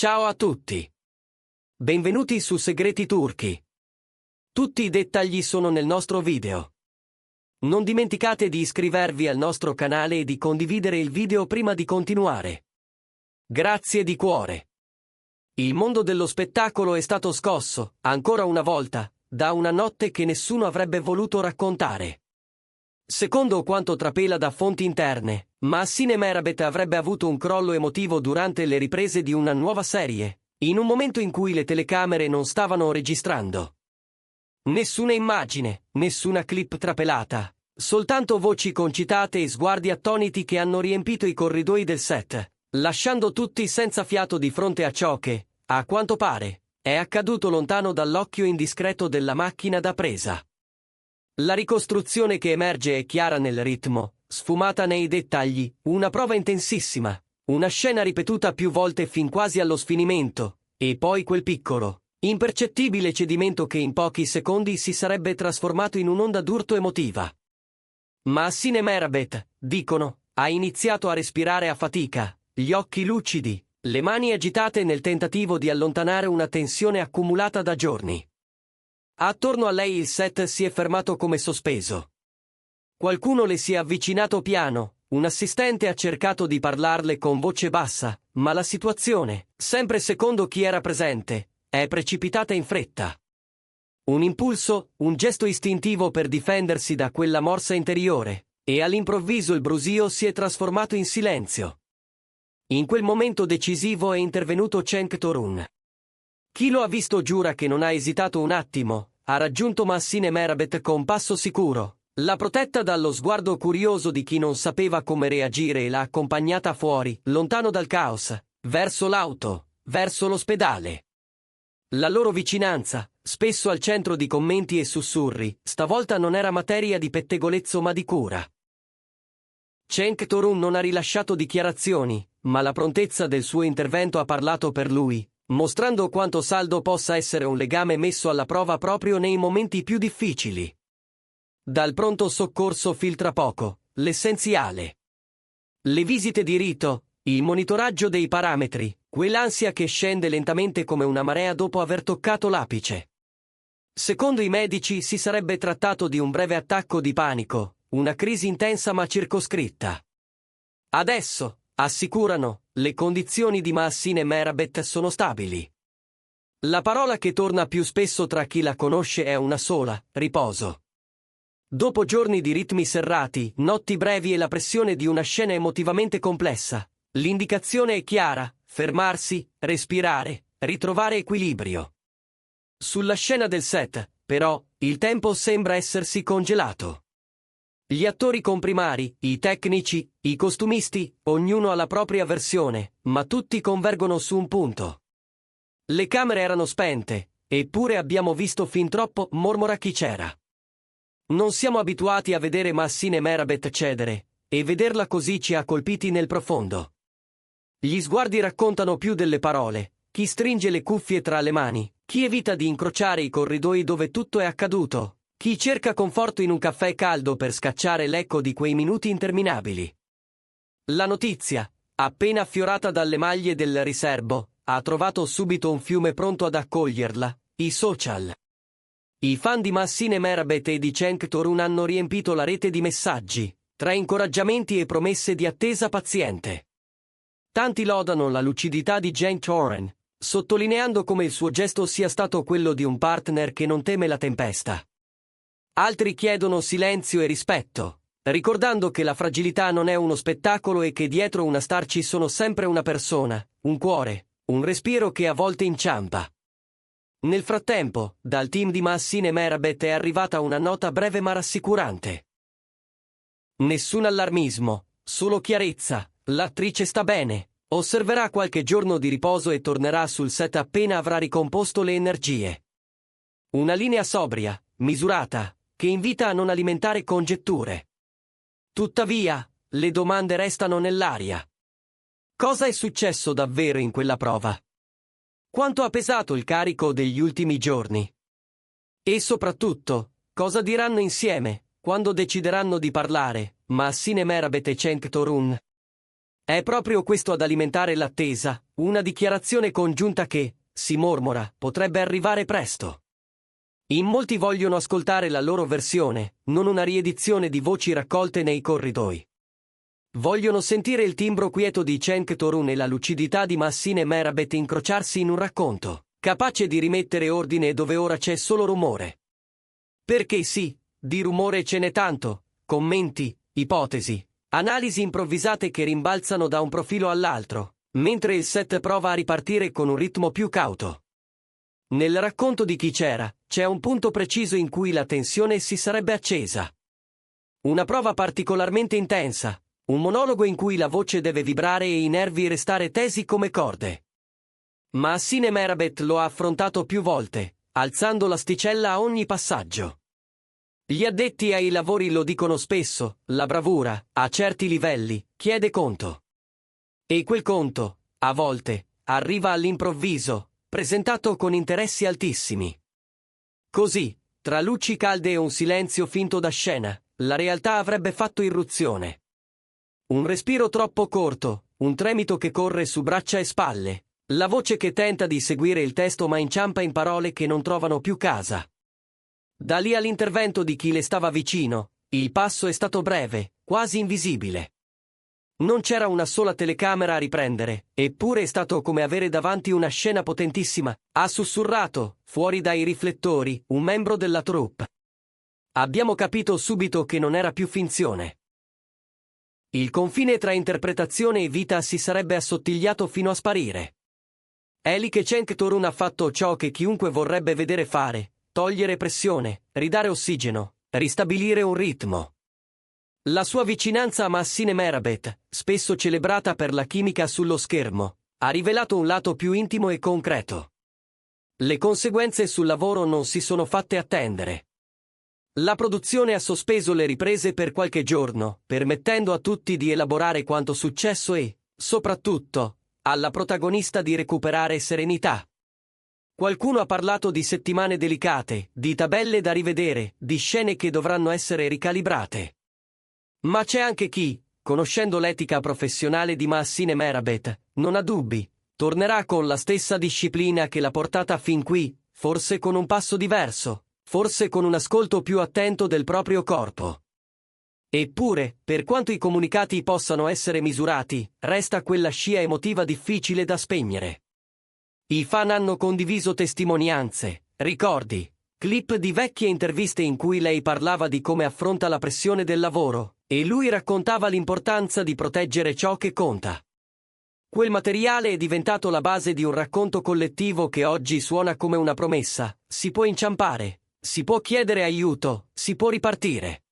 Ciao a tutti. Benvenuti su Segreti Turchi. Tutti i dettagli sono nel nostro video. Non dimenticate di iscrivervi al nostro canale e di condividere il video prima di continuare. Grazie di cuore. Il mondo dello spettacolo è stato scosso, ancora una volta, da una notte che nessuno avrebbe voluto raccontare. Secondo quanto trapela da fonti interne, Mahsine Merabet avrebbe avuto un crollo emotivo durante le riprese di una nuova serie, in un momento in cui le telecamere non stavano registrando. Nessuna immagine, nessuna clip trapelata, soltanto voci concitate e sguardi attoniti che hanno riempito i corridoi del set, lasciando tutti senza fiato di fronte a ciò che, a quanto pare, è accaduto lontano dall'occhio indiscreto della macchina da presa. La ricostruzione che emerge è chiara nel ritmo, sfumata nei dettagli, una prova intensissima, una scena ripetuta più volte fin quasi allo sfinimento, e poi quel piccolo, impercettibile cedimento che in pochi secondi si sarebbe trasformato in un'onda d'urto emotiva. Mahsine Merabet, dicono, ha iniziato a respirare a fatica, gli occhi lucidi, le mani agitate nel tentativo di allontanare una tensione accumulata da giorni. Attorno a lei il set si è fermato come sospeso. Qualcuno le si è avvicinato piano, un assistente ha cercato di parlarle con voce bassa, ma la situazione, sempre secondo chi era presente, è precipitata in fretta. Un impulso, un gesto istintivo per difendersi da quella morsa interiore, e all'improvviso il brusio si è trasformato in silenzio. In quel momento decisivo è intervenuto Cenk Torun. Chi lo ha visto giura che non ha esitato un attimo, ha raggiunto Mahsine Merabet con passo sicuro, l'ha protetta dallo sguardo curioso di chi non sapeva come reagire e l'ha accompagnata fuori, lontano dal caos, verso l'auto, verso l'ospedale. La loro vicinanza, spesso al centro di commenti e sussurri, stavolta non era materia di pettegolezzo ma di cura. Cenk Torun non ha rilasciato dichiarazioni, ma la prontezza del suo intervento ha parlato per lui, mostrando quanto saldo possa essere un legame messo alla prova proprio nei momenti più difficili. Dal pronto soccorso filtra poco, l'essenziale. Le visite di rito, il monitoraggio dei parametri, quell'ansia che scende lentamente come una marea dopo aver toccato l'apice. Secondo i medici si sarebbe trattato di un breve attacco di panico, una crisi intensa ma circoscritta. Adesso, assicurano, le condizioni di Mahsine Merabet sono stabili. La parola che torna più spesso tra chi la conosce è una sola: riposo. Dopo giorni di ritmi serrati, notti brevi e la pressione di una scena emotivamente complessa, l'indicazione è chiara: fermarsi, respirare, ritrovare equilibrio. Sulla scena del set, però, il tempo sembra essersi congelato. Gli attori comprimari, i tecnici, i costumisti, ognuno ha la propria versione, ma tutti convergono su un punto. Le camere erano spente, eppure abbiamo visto fin troppo, mormora chi c'era. Non siamo abituati a vedere Mahsine Merabet cedere, e vederla così ci ha colpiti nel profondo. Gli sguardi raccontano più delle parole, chi stringe le cuffie tra le mani, chi evita di incrociare i corridoi dove tutto è accaduto, chi cerca conforto in un caffè caldo per scacciare l'eco di quei minuti interminabili. La notizia, appena affiorata dalle maglie del riservo, ha trovato subito un fiume pronto ad accoglierla, i social. I fan di Mahsine Merabet e di Cenk Torun hanno riempito la rete di messaggi, tra incoraggiamenti e promesse di attesa paziente. Tanti lodano la lucidità di Cenk Torun, sottolineando come il suo gesto sia stato quello di un partner che non teme la tempesta. Altri chiedono silenzio e rispetto, ricordando che la fragilità non è uno spettacolo e che dietro una star ci sono sempre una persona, un cuore, un respiro che a volte inciampa. Nel frattempo, dal team di Mahsine Merabet è arrivata una nota breve ma rassicurante. Nessun allarmismo, solo chiarezza: l'attrice sta bene, osserverà qualche giorno di riposo e tornerà sul set appena avrà ricomposto le energie. Una linea sobria, misurata, che invita a non alimentare congetture. Tuttavia, le domande restano nell'aria. Cosa è successo davvero in quella prova? Quanto ha pesato il carico degli ultimi giorni? E soprattutto, cosa diranno insieme, quando decideranno di parlare, Mahsine Merabet e Cenk Torun? È proprio questo ad alimentare l'attesa, una dichiarazione congiunta che, si mormora, potrebbe arrivare presto. In molti vogliono ascoltare la loro versione, non una riedizione di voci raccolte nei corridoi. Vogliono sentire il timbro quieto di Cenk Torun e la lucidità di Massine Merabet incrociarsi in un racconto, capace di rimettere ordine dove ora c'è solo rumore. Perché sì, di rumore ce n'è tanto, commenti, ipotesi, analisi improvvisate che rimbalzano da un profilo all'altro, mentre il set prova a ripartire con un ritmo più cauto. Nel racconto di Chi c'era, c'è un punto preciso in cui la tensione si sarebbe accesa. Una prova particolarmente intensa, un monologo in cui la voce deve vibrare e i nervi restare tesi come corde. Ma Massine Merabet lo ha affrontato più volte, alzando l'asticella a ogni passaggio. Gli addetti ai lavori lo dicono spesso, la bravura, a certi livelli, chiede conto. E quel conto, a volte, arriva all'improvviso, presentato con interessi altissimi. Così, tra luci calde e un silenzio finto da scena, la realtà avrebbe fatto irruzione. Un respiro troppo corto, un tremito che corre su braccia e spalle, la voce che tenta di seguire il testo ma inciampa in parole che non trovano più casa. Da lì all'intervento di chi le stava vicino, il passo è stato breve, quasi invisibile. Non c'era una sola telecamera a riprendere, eppure è stato come avere davanti una scena potentissima, ha sussurrato, fuori dai riflettori, un membro della troupe. Abbiamo capito subito che non era più finzione. Il confine tra interpretazione e vita si sarebbe assottigliato fino a sparire. È lì che Cenk Torun ha fatto ciò che chiunque vorrebbe vedere fare, togliere pressione, ridare ossigeno, ristabilire un ritmo. La sua vicinanza a Massine Merabet, spesso celebrata per la chimica sullo schermo, ha rivelato un lato più intimo e concreto. Le conseguenze sul lavoro non si sono fatte attendere. La produzione ha sospeso le riprese per qualche giorno, permettendo a tutti di elaborare quanto successo e, soprattutto, alla protagonista di recuperare serenità. Qualcuno ha parlato di settimane delicate, di tabelle da rivedere, di scene che dovranno essere ricalibrate. Ma c'è anche chi, conoscendo l'etica professionale di Massine Merabet, non ha dubbi, tornerà con la stessa disciplina che l'ha portata fin qui, forse con un passo diverso, forse con un ascolto più attento del proprio corpo. Eppure, per quanto i comunicati possano essere misurati, resta quella scia emotiva difficile da spegnere. I fan hanno condiviso testimonianze, ricordi, clip di vecchie interviste in cui lei parlava di come affronta la pressione del lavoro, e lui raccontava l'importanza di proteggere ciò che conta. Quel materiale è diventato la base di un racconto collettivo che oggi suona come una promessa, si può inciampare, si può chiedere aiuto, si può ripartire.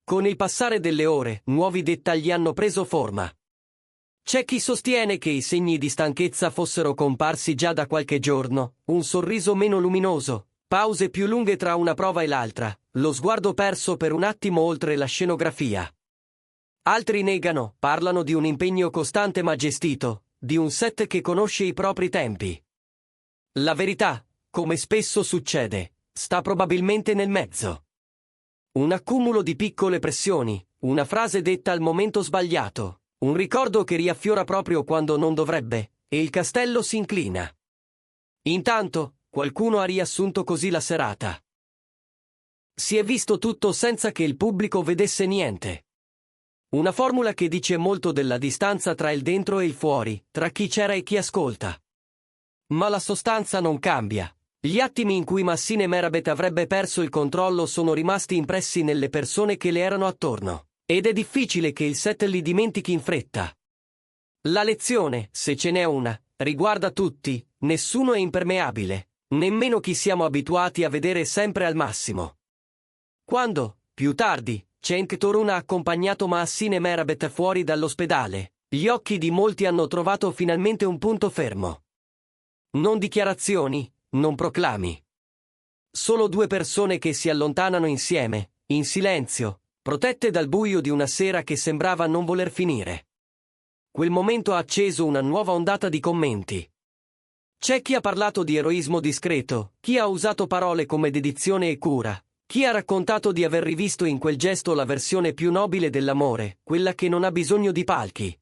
Con il passare delle ore, nuovi dettagli hanno preso forma. C'è chi sostiene che i segni di stanchezza fossero comparsi già da qualche giorno, un sorriso meno luminoso, pause più lunghe tra una prova e l'altra, lo sguardo perso per un attimo oltre la scenografia. Altri negano, parlano di un impegno costante ma gestito, di un set che conosce i propri tempi. La verità, come spesso succede, sta probabilmente nel mezzo. Un accumulo di piccole pressioni, una frase detta al momento sbagliato, un ricordo che riaffiora proprio quando non dovrebbe, e il castello si inclina. Intanto, qualcuno ha riassunto così la serata. Si è visto tutto senza che il pubblico vedesse niente. Una formula che dice molto della distanza tra il dentro e il fuori, tra chi c'era e chi ascolta. Ma la sostanza non cambia. Gli attimi in cui Massine Merabet avrebbe perso il controllo sono rimasti impressi nelle persone che le erano attorno. Ed è difficile che il set li dimentichi in fretta. La lezione, se ce n'è una, riguarda tutti, nessuno è impermeabile, nemmeno chi siamo abituati a vedere sempre al massimo. Quando, più tardi, Cenk Torun ha accompagnato Massine Merabet fuori dall'ospedale, gli occhi di molti hanno trovato finalmente un punto fermo. Non dichiarazioni, non proclami. Solo due persone che si allontanano insieme, in silenzio, protette dal buio di una sera che sembrava non voler finire. Quel momento ha acceso una nuova ondata di commenti. C'è chi ha parlato di eroismo discreto, chi ha usato parole come dedizione e cura, chi ha raccontato di aver rivisto in quel gesto la versione più nobile dell'amore, quella che non ha bisogno di palchi.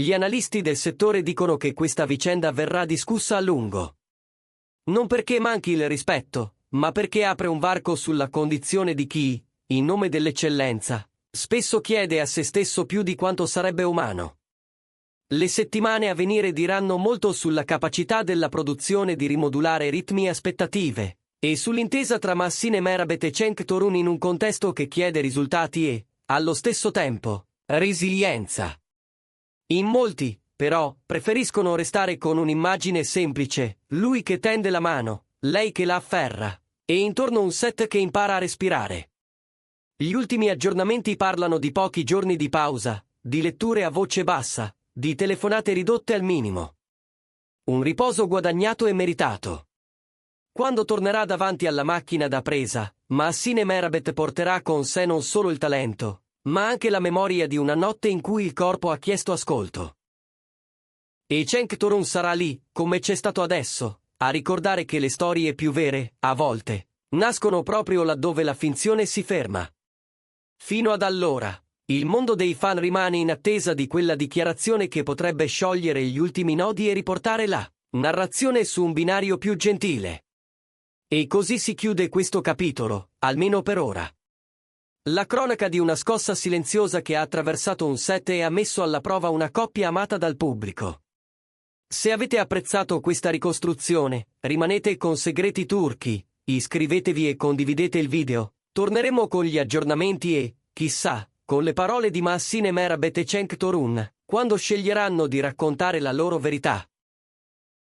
Gli analisti del settore dicono che questa vicenda verrà discussa a lungo. Non perché manchi il rispetto, ma perché apre un varco sulla condizione di chi, in nome dell'eccellenza, spesso chiede a se stesso più di quanto sarebbe umano. Le settimane a venire diranno molto sulla capacità della produzione di rimodulare ritmi e aspettative, e sull'intesa tra Massine Merabet e Cenk Torun in un contesto che chiede risultati e, allo stesso tempo, resilienza. In molti, però, preferiscono restare con un'immagine semplice, lui che tende la mano, lei che la afferra, e intorno un set che impara a respirare. Gli ultimi aggiornamenti parlano di pochi giorni di pausa, di letture a voce bassa, di telefonate ridotte al minimo. Un riposo guadagnato e meritato. Quando tornerà davanti alla macchina da presa, Massine Merabet porterà con sé non solo il talento, ma anche la memoria di una notte in cui il corpo ha chiesto ascolto. E Cenk Torun sarà lì, come c'è stato adesso, a ricordare che le storie più vere, a volte, nascono proprio laddove la finzione si ferma. Fino ad allora, il mondo dei fan rimane in attesa di quella dichiarazione che potrebbe sciogliere gli ultimi nodi e riportare la narrazione su un binario più gentile. E così si chiude questo capitolo, almeno per ora. La cronaca di una scossa silenziosa che ha attraversato un set e ha messo alla prova una coppia amata dal pubblico. Se avete apprezzato questa ricostruzione, rimanete con Segreti Turchi, iscrivetevi e condividete il video, torneremo con gli aggiornamenti e, chissà, con le parole di Massine Merabet e Cenk Torun, quando sceglieranno di raccontare la loro verità.